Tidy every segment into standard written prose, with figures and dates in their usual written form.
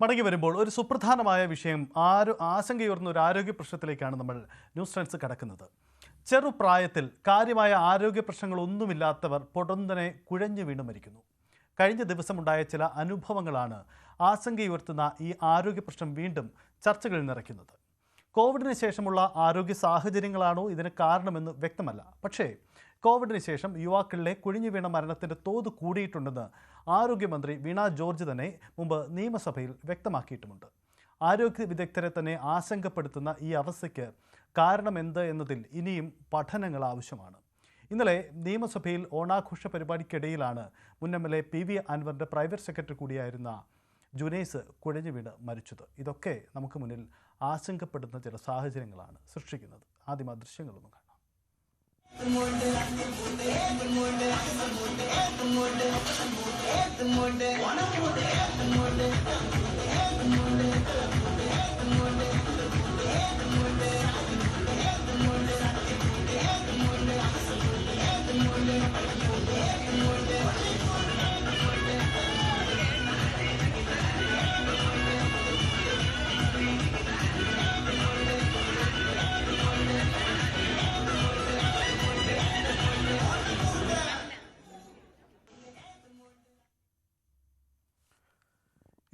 മടങ്ങി വരുമ്പോൾ ഒരു സുപ്രധാനമായ വിഷയം ആശങ്കയുയർന്ന ഒരു ആരോഗ്യ പ്രശ്നത്തിലേക്കാണ് നമ്മൾ ന്യൂസ് ട്രെൻഡ്സ് കടക്കുന്നത്. ചെറുപ്രായത്തിൽ കാര്യമായ ആരോഗ്യ പ്രശ്നങ്ങളൊന്നുമില്ലാത്തവർ പൊടുന്നനെ കുഴഞ്ഞു വീണ് മരിക്കുന്നു. കഴിഞ്ഞ ദിവസമുണ്ടായ ചില അനുഭവങ്ങളാണ് ആശങ്കയുയർത്തുന്ന ഈ ആരോഗ്യ പ്രശ്നം വീണ്ടും ചർച്ചകളിൽ നിറയ്ക്കുന്നത്. കോവിഡിന് ശേഷമുള്ള ആരോഗ്യ സാഹചര്യങ്ങളാണോ ഇതിന് കാരണമെന്ന് വ്യക്തമല്ല. പക്ഷേ കോവിഡിന് ശേഷം യുവാക്കളിലെ കുഴിഞ്ഞു വീണ മരണത്തിൻ്റെ തോത് കൂടിയിട്ടുണ്ടെന്ന് ആരോഗ്യമന്ത്രി വീണ ജോർജ് തന്നെ മുമ്പ് നിയമസഭയിൽ വ്യക്തമാക്കിയിട്ടുമുണ്ട്. ആരോഗ്യ വിദഗ്ധരെ തന്നെ ആശങ്കപ്പെടുത്തുന്ന ഈ അവസ്ഥയ്ക്ക് കാരണമെന്ത് എന്നതിൽ ഇനിയും പഠനങ്ങൾ ആവശ്യമാണ്. ഇന്നലെ നിയമസഭയിൽ ഓണാഘോഷ പരിപാടിക്കിടയിലാണ് മുൻ MLA PV അൻവറിൻ്റെ പ്രൈവറ്റ് സെക്രട്ടറി കൂടിയായിരുന്ന ജുനൈസ് കുഴഞ്ഞു വീണ് മരിച്ചത്. ഇതൊക്കെ നമുക്ക് മുന്നിൽ ആശങ്കപ്പെടുന്ന ചില സാഹചര്യങ്ങളാണ് സൃഷ്ടിക്കുന്നത്. ആദ്യം ആ ദൃശ്യങ്ങളൊന്നും കാണാം.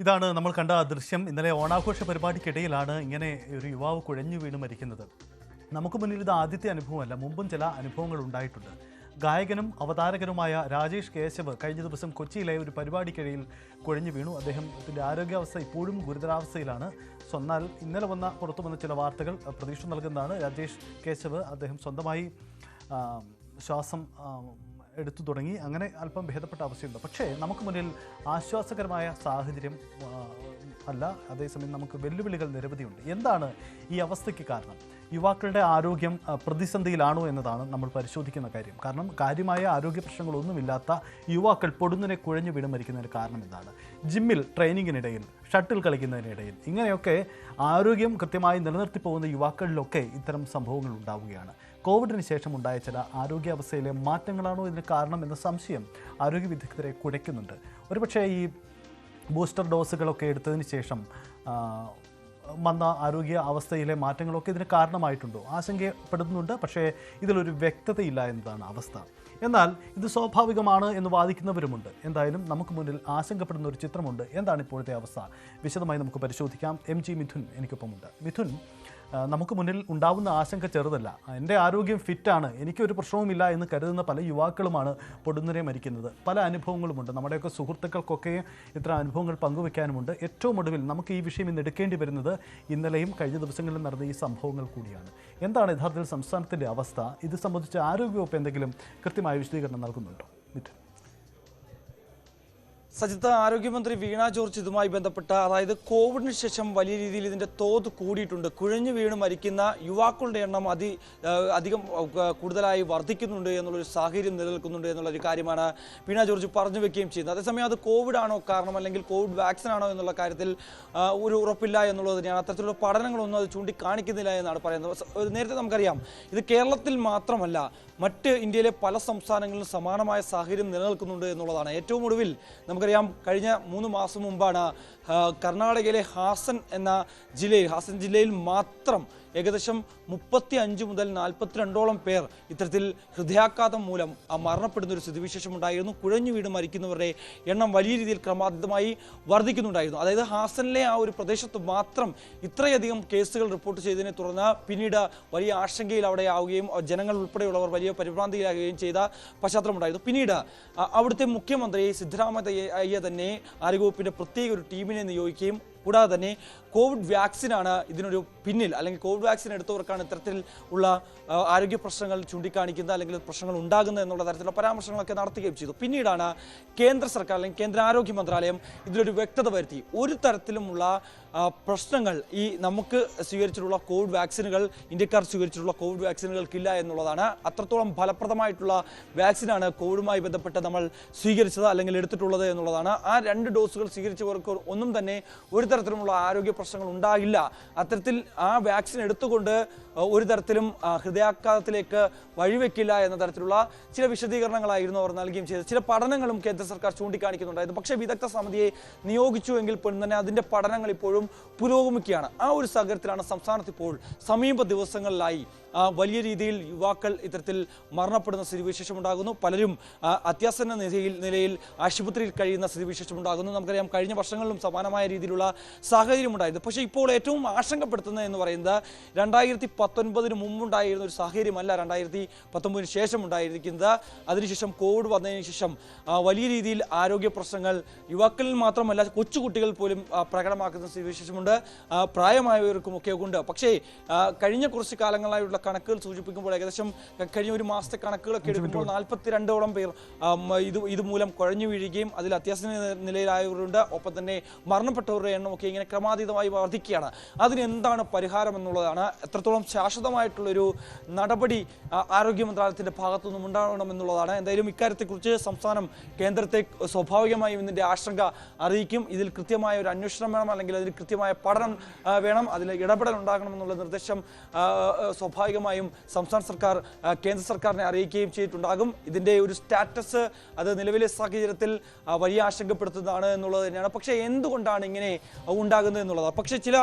ഇതാണ് നമ്മൾ കണ്ട ആ ദൃശ്യം. ഇന്നലെ ഓണാഘോഷ പരിപാടിക്കിടയിലാണ് ഇങ്ങനെ ഒരു യുവാവ് കുഴഞ്ഞു വീണ് മരിക്കുന്നത്. നമുക്ക് മുന്നിൽ ഇത് ആദ്യത്തെ അനുഭവമല്ല, മുമ്പും ചില അനുഭവങ്ങൾ ഉണ്ടായിട്ടുണ്ട്. ഗായകനും അവതാരകനുമായ രാജേഷ് കേശവ് കഴിഞ്ഞ ദിവസം കൊച്ചിയിലെ ഒരു പരിപാടിക്കിടയിൽ കുഴഞ്ഞു വീണു. അദ്ദേഹത്തിൻ്റെ ആരോഗ്യാവസ്ഥ ഇപ്പോഴും ഗുരുതരാവസ്ഥയിലാണ്. എന്നാൽ ഇന്നലെ പുറത്തു വന്ന ചില വാർത്തകൾ പ്രതീക്ഷ നൽകുന്നതാണ്. രാജേഷ് കേശവ് അദ്ദേഹം സ്വന്തമായി ശ്വാസം എടുത്തു തുടങ്ങി, അങ്ങനെ അല്പം ഭേദപ്പെട്ട അവസ്ഥയുണ്ട്. പക്ഷേ നമുക്ക് മുന്നിൽ ആശ്വാസകരമായ സാഹചര്യം അല്ല, അതേസമയം നമുക്ക് വെല്ലുവിളികൾ നിരവധിയുണ്ട്. എന്താണ് ഈ അവസ്ഥയ്ക്ക് കാരണം? യുവാക്കളുടെ ആരോഗ്യം പ്രതിസന്ധിയിലാണോ എന്നതാണ് നമ്മൾ പരിശോധിക്കുന്ന കാര്യം. കാരണം കാര്യമായ ആരോഗ്യ പ്രശ്നങ്ങളൊന്നുമില്ലാത്ത യുവാക്കൾ പൊടുന്നനെ കുഴഞ്ഞു വീണ് മരിക്കുന്നതിന് കാരണം എന്താണ്? ജിമ്മിൽ ട്രെയിനിങ്ങിനിടയിൽ, ഷട്ടിൽ കളിക്കുന്നതിനിടയിൽ, ഇങ്ങനെയൊക്കെ ആരോഗ്യം കൃത്യമായി നിലനിർത്തി പോകുന്ന യുവാക്കളിലൊക്കെ ഇത്തരം സംഭവങ്ങൾ ഉണ്ടാവുകയാണ്. കോവിഡിന് ശേഷം ഉണ്ടായ ചില ആരോഗ്യാവസ്ഥയിലെ മാറ്റങ്ങളാണോ ഇതിന് കാരണം എന്ന സംശയം ആരോഗ്യ വിദഗ്ധരെ കുഴയ്ക്കുന്നുണ്ട്. ഒരുപക്ഷേ ഈ ബൂസ്റ്റർ ഡോസുകളൊക്കെ എടുത്തതിന് ശേഷം വന്ന ആരോഗ്യ അവസ്ഥയിലെ മാറ്റങ്ങളൊക്കെ ഇതിന് കാരണമായിട്ടുണ്ടോ? ആശങ്കപ്പെടുന്നുണ്ട്. പക്ഷേ ഇതിലൊരു വ്യക്തതയില്ല എന്നതാണ് അവസ്ഥ. എന്നാൽ ഇത് സ്വാഭാവികമാണ് എന്ന് വാദിക്കുന്നവരുമുണ്ട്. എന്തായാലും നമുക്ക് മുന്നിൽ ആശങ്കപ്പെടുന്ന ഒരു ചിത്രമുണ്ട്. എന്താണ് ഇപ്പോഴത്തെ അവസ്ഥ? വിശദമായി നമുക്ക് പരിശോധിക്കാം. MG മിഥുൻ എനിക്കൊപ്പമുണ്ട്. മിഥുൻ, നമുക്ക് മുന്നിൽ ഉണ്ടാവുന്ന ആശങ്ക ചെറുതല്ല. എൻ്റെ ആരോഗ്യം ഫിറ്റാണ്, എനിക്കൊരു പ്രശ്നവുമില്ല എന്ന് കരുതുന്ന പല യുവാക്കളുമാണ് പൊടുന്നനെ മരിക്കുന്നത്. പല അനുഭവങ്ങളുമുണ്ട്. നമ്മുടെയൊക്കെ സുഹൃത്തുക്കൾക്കൊക്കെ ഇത്തരം അനുഭവങ്ങൾ പങ്കുവെക്കാനുമുണ്ട്. ഏറ്റവും ഒടുവിൽ നമുക്ക് ഈ വിഷയം ഇന്ന് എടുക്കേണ്ടി വരുന്നത് ഇന്നലെയും കഴിഞ്ഞ ദിവസങ്ങളിലും നടന്ന ഈ സംഭവങ്ങൾ കൂടിയാണ്. എന്താണ് യഥാർത്ഥത്തിൽ സംസ്ഥാനത്തിൻ്റെ അവസ്ഥ? ഇത് സംബന്ധിച്ച് ആരോഗ്യവകുപ്പ് എന്തെങ്കിലും കൃത്യമായ വിശദീകരണം നൽകുന്നുണ്ടോ? മിഥുൻ. സജിത്ത്, ആരോഗ്യമന്ത്രി വീണ ജോർജ് ഇതുമായി ബന്ധപ്പെട്ട, അതായത് കോവിഡിന് ശേഷം വലിയ രീതിയിൽ ഇതിൻ്റെ തോത് കൂടിയിട്ടുണ്ട്. കുഴഞ്ഞു വീണ് മരിക്കുന്ന യുവാക്കളുടെ എണ്ണം അധികം കൂടുതലായി വർദ്ധിക്കുന്നുണ്ട് എന്നുള്ളൊരു സാഹചര്യം നിലനിൽക്കുന്നുണ്ട് എന്നുള്ളൊരു കാര്യമാണ് വീണ ജോർജ് പറഞ്ഞു വെക്കുകയും ചെയ്യുന്നത്. അതേസമയം അത് കോവിഡ് ആണോ കാരണം, അല്ലെങ്കിൽ കോവിഡ് വാക്സിൻ ആണോ എന്നുള്ള കാര്യത്തിൽ ഒരു ഉറപ്പില്ല എന്നുള്ളത് തന്നെയാണ്. അത്തരത്തിലുള്ള പഠനങ്ങളൊന്നും അത് ചൂണ്ടിക്കാണിക്കുന്നില്ല എന്നാണ് പറയുന്നത്. നേരത്തെ നമുക്കറിയാം, ഇത് കേരളത്തിൽ മാത്രമല്ല, മറ്റ് ഇന്ത്യയിലെ പല സംസ്ഥാനങ്ങളിലും സമാനമായ സാഹചര്യം നിലനിൽക്കുന്നുണ്ട് എന്നുള്ളതാണ്. ഏറ്റവും ഒടുവിൽ നമുക്കറിയാം, കഴിഞ്ഞ 3 മാസം മുമ്പാണ് കർണാടകയിലെ ഹാസൻ ജില്ലയിൽ മാത്രം ഏകദേശം 35 മുതൽ 42ഓളം പേർ ഇത്തരത്തിൽ ഹൃദയാഘാതം മൂലം മരണപ്പെടുന്ന ഒരു സ്ഥിതിവിശേഷം ഉണ്ടായിരുന്നു. കുഴഞ്ഞു വീണ് മരിക്കുന്നവരുടെ എണ്ണം വലിയ രീതിയിൽ ക്രമാതീതമായി വർദ്ധിക്കുന്നുണ്ടായിരുന്നു. അതായത് ഹാസനിലെ ആ ഒരു പ്രദേശത്ത് മാത്രം ഇത്രയധികം കേസുകൾ റിപ്പോർട്ട് ചെയ്തതിനെ തുടർന്ന് പിന്നീട് വലിയ ആശങ്കയിൽ അവിടെ ആവുകയും ജനങ്ങൾ ഉൾപ്പെടെയുള്ളവർ വലിയ പരിഭ്രാന്തിയിലാകുകയും ചെയ്ത പശ്ചാത്തലമുണ്ടായിരുന്നു. പിന്നീട് അവിടുത്തെ മുഖ്യമന്ത്രി സിദ്ധരാമയ്യ തന്നെ ആരോഗ്യവകുപ്പിൻ്റെ പ്രത്യേക ഒരു ടീമിനെ നിയോഗിക്കുകയും കൂടാതെ തന്നെ കോവിഡ് വാക്സിനാണ് ഇതിനൊരു പിന്നിൽ, അല്ലെങ്കിൽ കോവിഡ് വാക്സിൻ എടുത്തവർക്കാണ് ഇത്തരത്തിൽ ഉള്ള ആരോഗ്യ പ്രശ്നങ്ങൾ ചൂണ്ടിക്കാണിക്കുന്നത്, അല്ലെങ്കിൽ പ്രശ്നങ്ങൾ ഉണ്ടാകുന്നത് എന്നുള്ള തരത്തിലുള്ള പരാമർശങ്ങളൊക്കെ നടത്തുകയും ചെയ്തു. പിന്നീടാണ് കേന്ദ്ര സർക്കാർ, അല്ലെങ്കിൽ കേന്ദ്ര ആരോഗ്യ മന്ത്രാലയം ഇതിലൊരു വ്യക്തത വരുത്തി. ഒരു തരത്തിലുമുള്ള പ്രശ്നങ്ങൾ ഈ നമുക്ക് സ്വീകരിച്ചിട്ടുള്ള കോവിഡ് വാക്സിനുകൾ, ഇന്ത്യക്കാർ സ്വീകരിച്ചിട്ടുള്ള കോവിഡ് വാക്സിനുകൾക്കില്ല എന്നുള്ളതാണ്. അത്രത്തോളം ഫലപ്രദമായിട്ടുള്ള വാക്സിനാണ് കോവിഡുമായി ബന്ധപ്പെട്ട് നമ്മൾ സ്വീകരിച്ചത് അല്ലെങ്കിൽ എടുത്തിട്ടുള്ളത് എന്നുള്ളതാണ്. ആ 2 ഡോസുകൾ സ്വീകരിച്ചവർക്ക് ഒന്നും തന്നെ ഒരു തരത്തിലുമുള്ള ആരോഗ്യ പ്രശ്നങ്ങൾ ഉണ്ടാകില്ല. അത്തരത്തിൽ ആ വാക്സിൻ എടുത്തുകൊണ്ട് ഒരു തരത്തിലും ഹൃദയാഘാതത്തിലേക്ക് വഴിവെക്കില്ല എന്ന തരത്തിലുള്ള ചില വിശദീകരണങ്ങളായിരുന്നു അവർ നൽകുകയും ചെയ്തത്. ചില പഠനങ്ങളും കേന്ദ്ര സർക്കാർ ചൂണ്ടിക്കാണിക്കുന്നുണ്ടായിരുന്നു. പക്ഷേ വിദഗ്ധ സമിതിയെ നിയോഗിച്ചുവെങ്കിൽ പോലും തന്നെ അതിൻ്റെ പഠനങ്ങൾ ഇപ്പോഴും പുരോഗമിക്കുകയാണ്. ആ ഒരു സാഹചര്യത്തിലാണ് സംസ്ഥാനത്ത് ഇപ്പോൾ സമീപ ദിവസങ്ങളിലായി വലിയ രീതിയിൽ യുവാക്കൾ ഇത്തരത്തിൽ മരണപ്പെടുന്ന സ്ഥിതിവിശേഷം ഉണ്ടാകുന്നു. പലരും അത്യാസന്ന നിലയിൽ ആശുപത്രിയിൽ കഴിയുന്ന സ്ഥിതിവിശേഷം ഉണ്ടാകുന്നു. നമുക്കറിയാം കഴിഞ്ഞ വർഷങ്ങളിലും സമാനമായ രീതിയിലുള്ള സാഹചര്യം ഉണ്ടായിരുന്നു. പക്ഷേ ഇപ്പോൾ ഏറ്റവും ആശങ്കപ്പെടുത്തുന്നത് എന്ന് പറയുന്നത് 2019 മുമ്പുണ്ടായിരുന്ന ഒരു സാഹചര്യമല്ല 2019 ശേഷം ഉണ്ടായിരിക്കുന്നത്. അതിനുശേഷം കോവിഡ് വന്നതിന് ശേഷം വലിയ രീതിയിൽ ആരോഗ്യ പ്രശ്നങ്ങൾ യുവാക്കളിൽ മാത്രമല്ല കൊച്ചുകുട്ടികൾ പോലും പ്രകടമാക്കുന്ന സ്ഥിതിവിശേഷമുണ്ട്. പ്രായമായവർക്കുമൊക്കെ ഉണ്ട്. പക്ഷേ കഴിഞ്ഞ കുറച്ച് കാലങ്ങളായുള്ള കണക്കുകൾ സൂചിപ്പിക്കുമ്പോൾ ഏകദേശം കഴിഞ്ഞ ഒരു മാസത്തെ കണക്കുകളൊക്കെ എടുക്കുമ്പോൾ 42ഓളം പേർ ഇതുമൂലം കുഴഞ്ഞു വീഴുകയും അതിൽ അത്യാസന്ന നിലയിലായവരുണ്ട്. ഒപ്പം തന്നെ മരണപ്പെട്ടവരുടെ എണ്ണമൊക്കെ ഇങ്ങനെ ക്രമാതീതമായി വർദ്ധിക്കുകയാണ്. അതിനെന്താണ് പരിഹാരം എന്നുള്ളതാണ്. എത്രത്തോളം ശാശ്വതമായിട്ടുള്ളൊരു നടപടി ആരോഗ്യ മന്ത്രാലയത്തിൻ്റെ ഭാഗത്തുനിന്നും ഉണ്ടാവണമെന്നുള്ളതാണ്. എന്തായാലും ഇക്കാര്യത്തെക്കുറിച്ച് സംസ്ഥാനം കേന്ദ്രത്തെ സ്വാഭാവികമായും ഇതിൻ്റെ ആശങ്ക അറിയിക്കും. ഇതിൽ കൃത്യമായ ഒരു അന്വേഷണം വേണം, അല്ലെങ്കിൽ അതിൽ കൃത്യമായ പഠനം വേണം, അതിൽ ഇടപെടൽ ഉണ്ടാകണമെന്നുള്ള നിർദ്ദേശം സ്വാഭാവികമായും സംസ്ഥാന സർക്കാർ കേന്ദ്ര സർക്കാരിനെ അറിയിക്കുകയും ചെയ്തിട്ടുണ്ടാകും. ഇതിൻ്റെ ഒരു സ്റ്റാറ്റസ് അത് നിലവിലെ സാഹചര്യത്തിൽ വലിയ ആശങ്കപ്പെടുത്തുന്നതാണ് എന്നുള്ളത് തന്നെയാണ്. പക്ഷേ എന്തുകൊണ്ടാണ് ഇങ്ങനെ ഉണ്ടാകുന്നത് എന്നുള്ളത്. പക്ഷേ ചില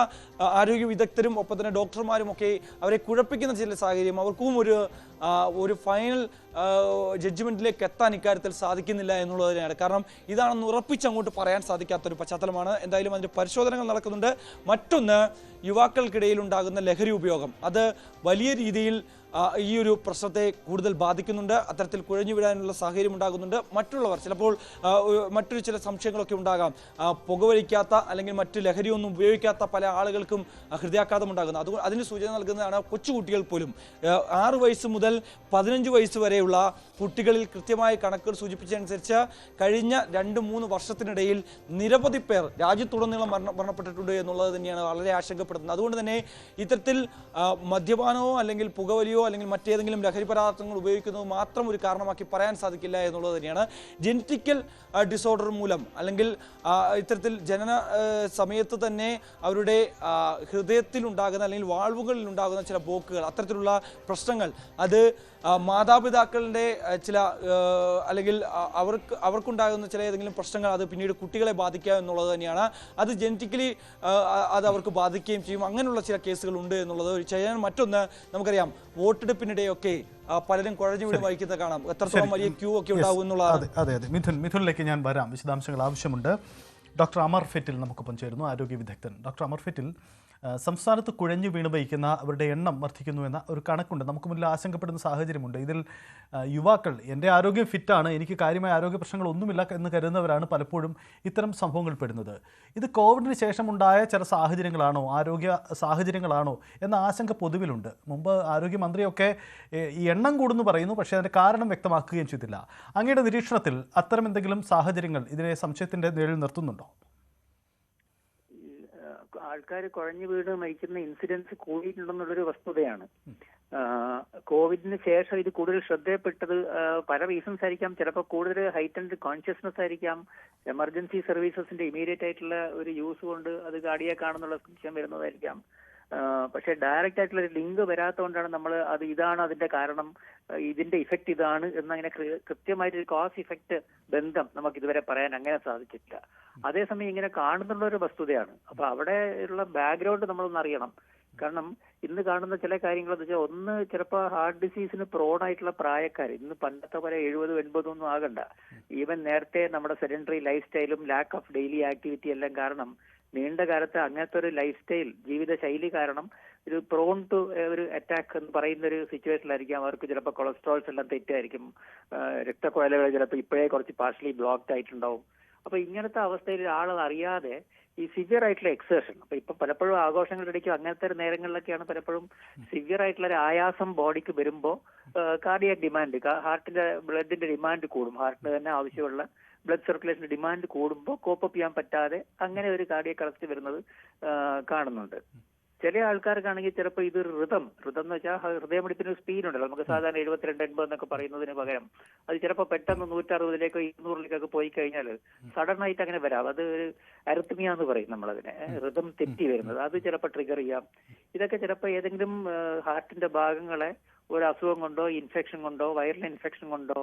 ആരോഗ്യ വിദഗ്ധരും ഒപ്പം തന്നെ ഡോക്ടർമാരും ഒക്കെ അവരെ കുഴപ്പിക്കുന്ന ചില സാഹചര്യം, അവർക്കും ഒരു ഫൈനൽ ജഡ്ജ്മെന്റിലേക്ക് എത്താൻ ഇക്കാര്യത്തിൽ സാധിക്കുന്നില്ല എന്നുള്ളത് തന്നെയാണ്. കാരണം ഇതാണെന്ന് ഉറപ്പിച്ചങ്ങോട്ട് പറയാൻ സാധിക്കാത്തൊരു പശ്ചാത്തലമാണ്. എന്തായാലും അതിൻ്റെ പരിശോധനകൾ നടക്കുന്നുണ്ട്. മറ്റൊന്ന്, യുവാക്കൾക്കിടയിൽ ഉണ്ടാകുന്ന ലഹരി ഉപയോഗം അത് വലിയ രീതിയിൽ ഈ ഒരു പ്രശ്നത്തെ കൂടുതൽ ബാധിക്കുന്നുണ്ട്. അത്തരത്തിൽ കുഴഞ്ഞു വീഴാനുള്ള സാഹചര്യം ഉണ്ടാകുന്നുണ്ട്. മറ്റുള്ളവർ ചിലപ്പോൾ മറ്റൊരു ചില സംശയങ്ങളൊക്കെ ഉണ്ടാകാം. പുകവലിക്കാത്ത അല്ലെങ്കിൽ മറ്റ് ലഹരിയൊന്നും ഉപയോഗിക്കാത്ത പല ആളുകൾക്കും ഹൃദയാഘാതം ഉണ്ടാകുന്നു. അതുകൊണ്ട് അതിന് സൂചന നൽകുന്നതാണ് കൊച്ചുകുട്ടികൾ പോലും. 6 വയസ്സ് മുതൽ 15 വയസ്സ് വരെയുള്ള കുട്ടികളിൽ കൃത്യമായ കണക്കുകൾ സൂചിപ്പിച്ചതനുസരിച്ച് കഴിഞ്ഞ 2-3 വർഷത്തിനിടയിൽ നിരവധി പേർ രാജ്യത്തുടനീളം മരണപ്പെട്ടിട്ടുണ്ട് എന്നുള്ളത് തന്നെയാണ് വളരെ ആശങ്കപ്പെടുത്തുന്നത്. അതുകൊണ്ട് തന്നെ ഇത്തരത്തിൽ മദ്യപാനമോ അല്ലെങ്കിൽ പുകവലിയോ അല്ലെങ്കിൽ മറ്റേതെങ്കിലും ലഹരി പദാർത്ഥങ്ങൾ ഉപയോഗിക്കുന്നത് മാത്രം ഒരു കാരണമാക്കി പറയാൻ സാധിക്കില്ല എന്നുള്ളത് തന്നെയാണ്. ജനറ്റിക്കൽ ഡിസോർഡർ മൂലം അല്ലെങ്കിൽ ഇത്തരത്തിൽ ജനന സമയത്ത് തന്നെ അവരുടെ ഹൃദയത്തിൽ ഉണ്ടാകുന്ന അല്ലെങ്കിൽ വാൾവുകളിൽ ഉണ്ടാകുന്ന ചില ബ്ലോക്കുകൾ, അത്തരത്തിലുള്ള പ്രശ്നങ്ങൾ അത് മാതാപിതാക്കളുടെ ചില അല്ലെങ്കിൽ അവർക്കുണ്ടാകുന്ന ചില ഏതെങ്കിലും പ്രശ്നങ്ങൾ അത് പിന്നീട് കുട്ടികളെ ബാധിക്കുക എന്നുള്ളത് തന്നെയാണ്. അത് ജനറ്റിക്കലി അത് അവർക്ക് ബാധിക്കുകയും ചെയ്യും. അങ്ങനെയുള്ള ചില കേസുകൾ ഉണ്ട് എന്നുള്ളത് ചെയ്യാൻ. മറ്റൊന്ന്, നമുക്കറിയാം വോട്ടെടുപ്പിനിടെയൊക്കെ പലരും കുഴഞ്ഞു വീട് വഹിക്കുന്നത് കാണാം. എത്രത്തോളം വലിയ ക്യൂ ഒക്കെ ഉണ്ടാവും എന്നുള്ളതാണ്. അതെ, മിഥുനിലേക്ക് ഞാൻ വരാം. വിശദാംശങ്ങൾ ആവശ്യമുണ്ട്. ഡോക്ടർ അമർ ഫെറ്റിൽ നമുക്കൊപ്പം ചേരുന്നു, ആരോഗ്യ വിദഗ്ധൻ. ഡോക്ടർ അമർ ഫെറ്റിൽ, സംസ്ഥാനത്ത് കുഴഞ്ഞു വീണ് വഹിക്കുന്ന അവരുടെ എണ്ണം വർദ്ധിക്കുന്നുവെന്ന ഒരു കണക്കുണ്ട്. നമുക്ക് മുന്നിൽ ആശങ്കപ്പെടുന്ന സാഹചര്യമുണ്ട്. ഇതിൽ യുവാക്കൾ, എൻ്റെ ആരോഗ്യം ഫിറ്റാണ്, എനിക്ക് കാര്യമായ ആരോഗ്യ പ്രശ്നങ്ങളൊന്നുമില്ല എന്ന് കരുതുന്നവരാണ് പലപ്പോഴും ഇത്തരം സംഭവങ്ങൾ പെടുന്നത്. ഇത് കോവിഡിന് ശേഷമുണ്ടായ ചില സാഹചര്യങ്ങളാണോ, ആരോഗ്യ സാഹചര്യങ്ങളാണോ എന്ന ആശങ്ക പൊതുവിലുണ്ട്. മുമ്പ് ആരോഗ്യമന്ത്രിയൊക്കെ ഈ എണ്ണം കൂടുന്നു പറയുന്നു, പക്ഷേ അതിൻ്റെ കാരണം വ്യക്തമാക്കുകയും ചെയ്തില്ല. അങ്ങയുടെ നിരീക്ഷണത്തിൽ അത്തരം എന്തെങ്കിലും സാഹചര്യങ്ങൾ ഇതിനെ സംശയത്തിൻ്റെ നിഴലിൽ നിർത്തുന്നുണ്ടോ? ആൾക്കാർ കുഴഞ്ഞു വീട് മരിക്കുന്ന ഇൻസിഡൻസ് കൂടിയിട്ടുണ്ടെന്നുള്ളൊരു വസ്തുതയാണ്. കോവിഡിന് ശേഷം ഇത് കൂടുതൽ ശ്രദ്ധയപ്പെട്ടത് പല റീസൺസ് ആയിരിക്കാം. ചിലപ്പോൾ കൂടുതൽ ഹൈറ്റൻഡ് കോൺഷ്യസ്നെസ് ആയിരിക്കാം. എമർജൻസി സർവീസസിന്റെ ഇമീഡിയറ്റ് ആയിട്ടുള്ള ഒരു യൂസ് കൊണ്ട് അത് കാർഡിയാക് ആണെന്നുള്ള സംശയം വരുന്നതായിരിക്കാം. പക്ഷെ ഡയറക്റ്റ് ആയിട്ടുള്ള ഒരു ലിങ്ക് വരാത്തതുകൊണ്ടാണ് നമ്മൾ ഇതാണ് അതിന്റെ കാരണം, ഇതിന്റെ ഇഫക്റ്റ് ഇതാണ് എന്നങ്ങനെ കൃത്യമായിട്ടൊരു കോസ് ഇഫക്റ്റ് ബന്ധം നമുക്ക് ഇതുവരെ പറയാൻ അങ്ങനെ സാധിച്ചിട്ടില്ല. അതേസമയം ഇങ്ങനെ കാണുന്നുള്ള ഒരു വസ്തുതയാണ്. അപ്പൊ അവിടെ ഉള്ള ബാക്ക്ഗ്രൗണ്ട് നമ്മളൊന്ന് അറിയണം. കാരണം ഇന്ന് കാണുന്ന ചില കാര്യങ്ങൾ എന്ന് വെച്ചാൽ, ഒന്ന് ചിലപ്പോൾ ഹാർട്ട് ഡിസീസിന് പ്രോണായിട്ടുള്ള പ്രായക്കാർ, ഇന്ന് പണ്ടത്തെ പോലെ 70-80 ഒന്നും ആകണ്ട, ഈവൻ നേരത്തെ നമ്മുടെ സെഡൻറ്ററി ലൈഫ് സ്റ്റൈലും ലാക്ക് ഓഫ് ഡെയിലി ആക്ടിവിറ്റി എല്ലാം കാരണം നീണ്ട കാലത്ത് അങ്ങനത്തെ ഒരു ലൈഫ് സ്റ്റൈൽ ജീവിതശൈലി കാരണം ഒരു പ്രോൺ ടു ഒരു അറ്റാക്ക് എന്ന് പറയുന്ന ഒരു സിറ്റുവേഷനിലായിരിക്കും. അവർക്ക് ചിലപ്പോൾ കൊളസ്ട്രോൾസ് എല്ലാം തെറ്റായിരിക്കും, രക്തക്കുഴലുകൾ ചിലപ്പോൾ ഇപ്പോഴേ കുറച്ച് പാർഷ്യലി ബ്ലോക്ക്ഡ് ആയിട്ടുണ്ടാവും. അപ്പൊ ഇങ്ങനത്തെ അവസ്ഥയിൽ ഒരാൾ അറിയാതെ ഈ സിവിയർ ആയിട്ടുള്ള എക്സേഷൻ, ഇപ്പൊ പലപ്പോഴും ആഘോഷങ്ങളുടെ ഇടയ്ക്ക് അങ്ങനത്തെ ഒരു നേരങ്ങളിലൊക്കെയാണ് പലപ്പോഴും സിവിയർ ആയിട്ടുള്ള ഒരു ആയാസം ബോഡിക്ക് വരുമ്പോൾ കാർഡിയാക് ഡിമാൻഡ്, ഹാർട്ടിന്റെ ബ്ലഡിന്റെ ഡിമാൻഡ് കൂടും. ഹാർട്ടിന് തന്നെ ആവശ്യമുള്ള ബ്ലഡ് സർക്കുലേഷന്റെ ഡിമാൻഡ് കൂടുമ്പോൾ കോപ്പ് അപ്പ് ചെയ്യാൻ പറ്റാതെ അങ്ങനെ ഒരു കാർഡിയാക് അറസ്റ്റ് വരുന്നത് കാണുന്നുണ്ട്. ചില ആൾക്കാർക്കാണെങ്കിൽ ചിലപ്പോൾ ഇത് ഋതം എന്ന് വെച്ചാൽ ഹൃദയമിടിപ്പിന് സ്പീഡ് ഉണ്ടല്ലോ. നമുക്ക് സാധാരണ 72-80 എന്നൊക്കെ പറയുന്നതിന് പകരം അത് ചിലപ്പോൾ പെട്ടെന്ന് 160-ലേക്കോ 200-ലേക്കൊക്കെ പോയി കഴിഞ്ഞാൽ സഡൻ ആയിട്ട് അങ്ങനെ വരാം. അത് ഒരു അരിത്മിയ എന്ന് പറയും നമ്മളതിനെ, ഋതം തെറ്റി വരുന്നത്. അത് ചിലപ്പോൾ ട്രിഗർ ചെയ്യാം. ഇതൊക്കെ ചിലപ്പോൾ ഏതെങ്കിലും ഹാർട്ടിന്റെ ഭാഗങ്ങളെ ഒരു അസുഖം കൊണ്ടോ ഇൻഫെക്ഷൻ കൊണ്ടോ വൈറൽ ഇൻഫെക്ഷൻ കൊണ്ടോ